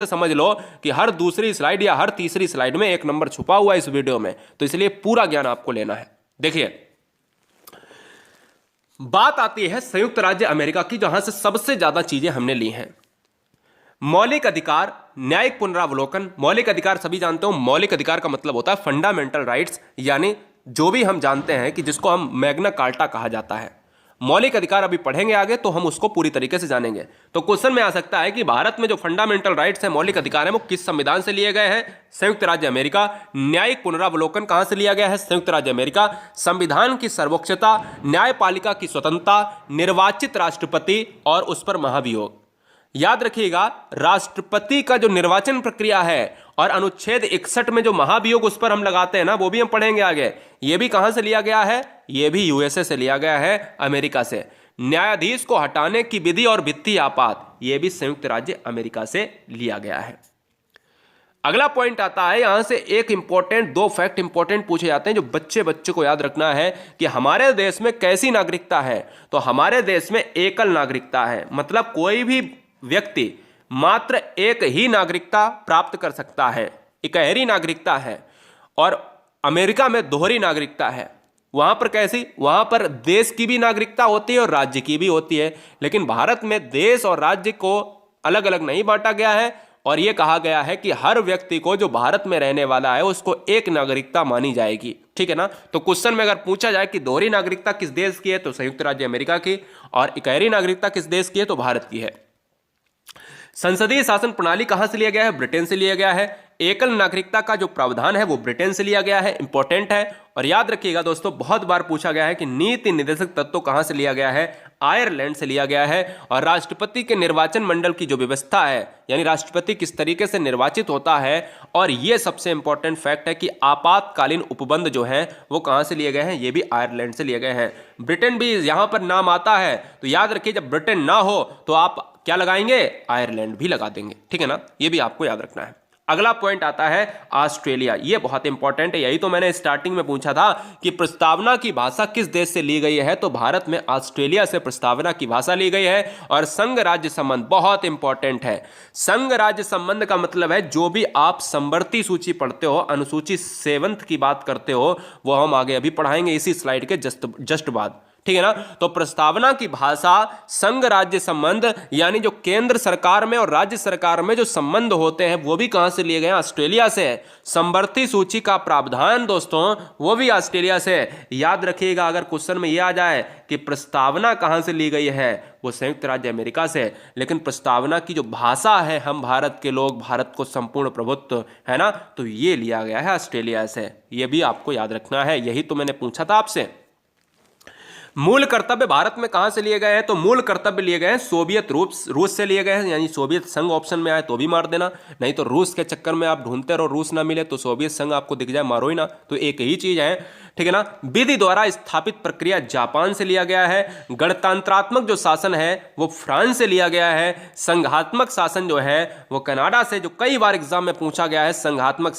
समझ लो कि हर दूसरी स्लाइड या हर तीसरी स्लाइड में एक नंबर छुपा हुआ है इस वीडियो में, तो इसलिए पूरा ज्ञान आपको लेना है। देखिए, बात आती है संयुक्त राज्य अमेरिका की, जहां से सबसे ज्यादा चीजें हमने ली हैं। मौलिक अधिकार, न्यायिक पुनरावलोकन। मौलिक अधिकार सभी जानते हो, मौलिक अधिकार का मतलब होता है फंडामेंटल राइट्स, यानी जो भी हम जानते हैं कि जिसको हम मैग्ना कार्टा कहा जाता है। मौलिक अधिकार अभी पढ़ेंगे आगे तो हम उसको पूरी तरीके से जानेंगे। तो क्वेश्चन में आ सकता है कि भारत में जो फंडामेंटल राइट्स है, मौलिक अधिकार है, वो किस संविधान से लिए गए हैं? संयुक्त राज्य अमेरिका। न्यायिक पुनरावलोकन कहां से लिया गया है? संयुक्त राज्य अमेरिका। संविधान की सर्वोच्चता, न्यायपालिका की स्वतंत्रता, निर्वाचित राष्ट्रपति और उस पर महाभियोग। याद रखिएगा, राष्ट्रपति का जो निर्वाचन प्रक्रिया है और अनुच्छेद 61 में जो महाभियोग उस पर हम लगाते हैं ना, वो भी हम पढ़ेंगे आगे। ये भी कहां से लिया गया है? ये भी यूएसए से लिया गया है, अमेरिका से। न्यायाधीश को हटाने की विधि और वित्तीय आपात, ये भी संयुक्त राज्य अमेरिका से लिया गया है। अगला पॉइंट आता है, यहां से एक इंपॉर्टेंट, दो फैक्ट इंपॉर्टेंट पूछे जाते हैं जो बच्चे को याद रखना है कि हमारे देश में कैसी नागरिकता है। तो हमारे देश में एकल नागरिकता है, मतलब कोई भी व्यक्ति मात्र एक ही नागरिकता प्राप्त कर सकता है, इकहरी नागरिकता है। और अमेरिका में दोहरी नागरिकता है। वहां पर कैसी? वहां पर देश की भी नागरिकता होती है और राज्य की भी होती है, लेकिन भारत में देश और राज्य को अलग अलग नहीं बांटा गया है और यह कहा गया है कि हर व्यक्ति को जो भारत में रहने वाला है उसको एक नागरिकता मानी जाएगी। ठीक है ना? तो क्वेश्चन में अगर पूछा जाए कि दोहरी नागरिकता किस देश की है, तो संयुक्त राज्य अमेरिका की, और इकहरी नागरिकता किस देश की है, तो भारत की है। संसदीय शासन प्रणाली कहां से लिया गया है? ब्रिटेन से लिया गया है। एकल नागरिकता का जो प्रावधान है वो ब्रिटेन से लिया गया है, इंपॉर्टेंट है। और याद रखिएगा दोस्तों, बहुत बार पूछा गया है कि नीति निर्देशक तत्व कहां से लिया गया है? आयरलैंड से लिया गया है। और राष्ट्रपति के निर्वाचन मंडल की जो व्यवस्था है, यानी राष्ट्रपति किस तरीके से निर्वाचित होता है, और यह सबसे इंपॉर्टेंट फैक्ट है कि आपातकालीन उपबंध जो है वो कहां से लिए गए हैं? ये भी आयरलैंड से लिए गए हैं। ब्रिटेन भी यहां पर नाम आता है, तो याद रखिए जब ब्रिटेन ना हो तो आप क्या लगाएंगे? आयरलैंड भी लगा देंगे। ठीक है ना? ये भी आपको याद रखना है। अगला पॉइंट आता है ऑस्ट्रेलिया। ये बहुत इंपॉर्टेंट है, यही तो मैंने स्टार्टिंग में पूछा था कि प्रस्तावना की भाषा किस देश से ली गई है, तो भारत में ऑस्ट्रेलिया से प्रस्तावना की भाषा ली गई है। और संघ राज्य संबंध बहुत इंपॉर्टेंट है। संघ राज्य संबंध का मतलब है जो भी आप संवर्ती सूची पढ़ते हो, अनुसूची 7 की बात करते हो, वो हम आगे अभी पढ़ाएंगे इसी स्लाइड के जस्ट बाद। ठीक है ना? तो प्रस्तावना की भाषा संघ राज्य संबंध, यानी जो केंद्र सरकार में और राज्य सरकार में जो संबंध होते हैं वो भी कहां से लिए गए हैं? ऑस्ट्रेलिया से। संवर्ती सूची का प्रावधान दोस्तों वो भी ऑस्ट्रेलिया से। याद रखिएगा, अगर क्वेश्चन में यह आ जाए कि प्रस्तावना कहां से ली गई है, वो संयुक्त राज्य अमेरिका से, लेकिन प्रस्तावना की जो भाषा है, हम भारत के लोग, भारत को संपूर्ण प्रभुत्व है ना, तो ये लिया गया है ऑस्ट्रेलिया से। ये भी आपको याद रखना है, यही तो मैंने पूछा था आपसे। मूल कर्तव्य भारत में कहां से लिए गए हैं? तो मूल कर्तव्य लिए गए हैं सोवियत रूस से लिए गए हैं, यानी सोवियत संघ ऑप्शन में आए तो भी मार देना, नहीं तो रूस के चक्कर में आप ढूंढते रहो, रूस ना मिले तो सोवियत संघ आपको दिख जाए, मारो ही ना। तो एक ही चीज है। ठीक है ना? विधि द्वारा स्थापित प्रक्रिया जापान से लिया गया है। गणतंत्रात्मक जो शासन है वो फ्रांस से लिया गया है। संघात्मक शासन जो है वो कनाडा से, जो कई बार एग्जाम में पूछा गया है, संघात्मक